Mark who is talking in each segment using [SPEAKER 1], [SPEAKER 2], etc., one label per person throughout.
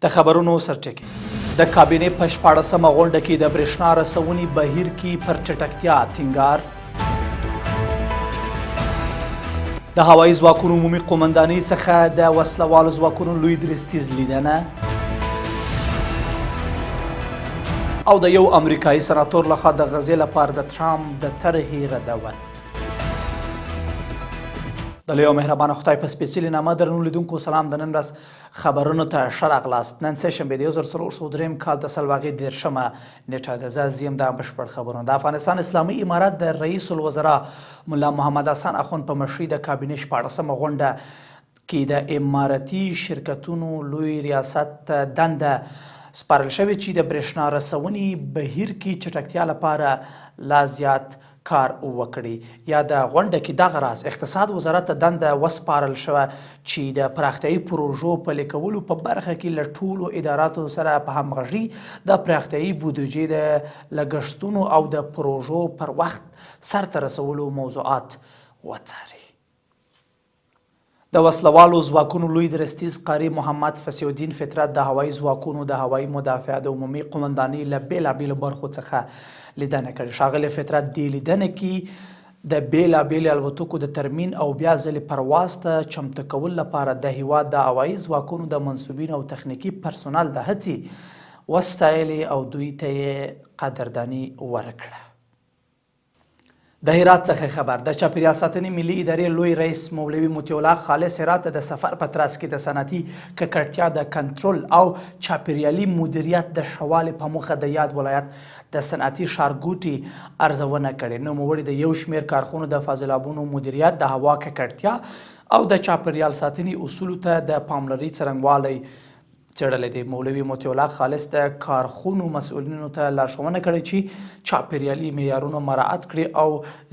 [SPEAKER 1] د خبرونو سرټکی د کابینې په 14مه غونډه کې د برېښنا رسونې بهیر کې پر چټکتیا ټینګار. د هوایي ځواکونو عمومي قومندانۍ څخه د وسلوالو ځواکونو لوی درستیز لیدنه او د یو امریکایي سناتور لخوا د غزې لپاره د ټرامپ د طرحې ردول. د لوی او مهربانه خدای په سپېڅلي نامه درنو لیدونکو سلام. د نن ورځ خبرونو ته ښه راغلاست. نن سهشنبې د 1403 کال د سلواغې 13مه نیټه ده. زه زیم دا بشپړ خبرونه. د افغانستان اسلامي امارت د رئیس الوزرا ملا محمد حسن اخوند په مشرۍ د کابینې 14مه غونډه کې د امارتي شرکتونو لوی ریاست ته دنده سپارل شوې چې د برېښنا رسونې بهیر کې چټکتیا لپاره لا زیات کار وکړي. یا د غونډه کې دغه راز اقتصاد وزارت ته دنده وسپارل شوه چې د پراختیایي پروژو پلي کولو په برخه کې له ټولو اداراتو سره په همغږي د پراختیایي بودیجې د لګښتونو او د پروژو پر وخت سرته رسولو موضوعات وڅاري. د وسلوالو ځواکونو لوی درستیز قاري محمد فصیح الدین فطرت د هوایي ځواکونو د هوایي مدافع د عمومي قومندانۍ له بېلابېلو برخو څخه لیدنه کړې. ښاغلی فطرت دې لیدنه کې د بېلابېلو الوتکو د ترمیم او بیا ځلې پرواز ته چمتو کولو لپاره د هیواد د هوایي ځواکونو د منصوبینو او تخنیکي پرسونل د هڅې وستایلې او دوی ته یې قدرداني ورکړه. د هرات څخه خبر. د چاپیریال ساتنې ملي ادارې لوی رئیس مولوي مطیع الله خالص هرات ته د سفر په ترڅ کې د صنعتي ککړتیا د کنټرول او چاپیریالي مدیریت د ښه والي په موخه د یاد ولایت د صنعتي ښارګوټي ارزونه کړې. نوموړي د یو شمېر کارخونو د فاضلابونو مدیریت، د هوا ککړتیا او د چاپیریال ساتنې اصولو ته د پاملرنې څرنګوالی څېړلی دی. مولوي مطیع الله خالص د کارخونو مسؤلینو ته لارښوونه کړې چې چاپیریالي معیارونه مراعات کړي او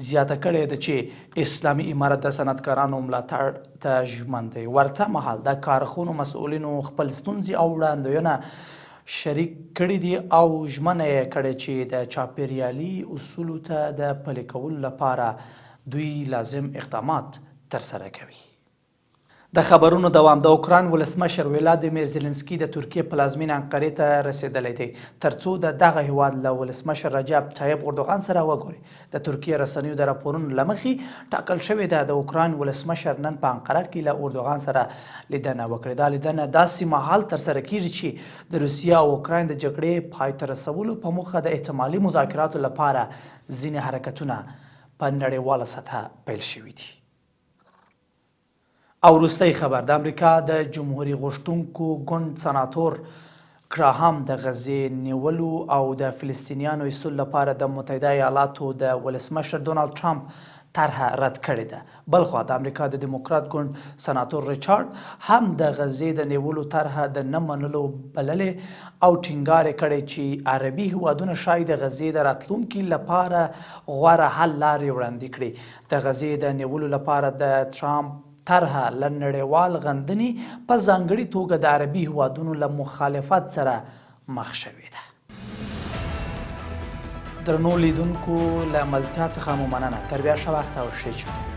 [SPEAKER 1] زیاته کړې ده چې اسلامي امارت د صنعتکارانو ملاتړ ته ژمن دی. ورته مهال د کارخونو مسؤلینو خپل ستونزې او وړاندوینه شریک کړي دي او ژمنه یې کړې چې د چاپیریالي اصولو ته د پلي کولو لپاره دوی لازم اقدامات ترسره کوي. د خبرونو دوام. د اوکراین ولسمشر ولادیمیر زیلنسکي د ترکیې پلازمینې انقرې ته رسېدلی دی ترڅو د دغه هیواد له ولسمشر رجب طیب اردوغان سره وګوري. د ترکیې رسنیو د راپورونو له مخې ټاکل شوې ده د اوکراین ولسمشر نن په انقره کې له اردوغان سره لیدنه وکړي. دا لیدنه داسې مهال ترسره کیږي چې د روسیې او اوکراین د جګړې پای ته رسولو په موخه د احتمالي مذاکراتو لپاره ځینې حرکتونه په نړیواله سطحه پیل شوي دي. او وروستی خبر. د امریکا د جمهوري غوښتونکو ګوند سناتور ګراهام د غزې نیولو او د فلسطینیانو ایستلو لپاره د متحده ایالاتو د ولسمشر ډونالډ ټرامپ طرحه رد کړې ده. بلخوا د امریکا د دیموکرات ګوند سناتور ریچارډ هم د غزې د نیولو طرحه د نه منلو بللې او ټینګار یې کړی چې عربي هیوادونه شاید د غزې د راتلونکي لپاره غوره حل لارې وړاندې کړي. د غزې د نیولو لپاره د ټرامپ طرحه له نړیوال غندنې په ځانګړې توګه د عربي هیوادونو له مخالفت سره مخ شوې ده. درنو لیدونکو له ملتیا څخه مو مننه. تر بیا ښه وخت او ښې چمه.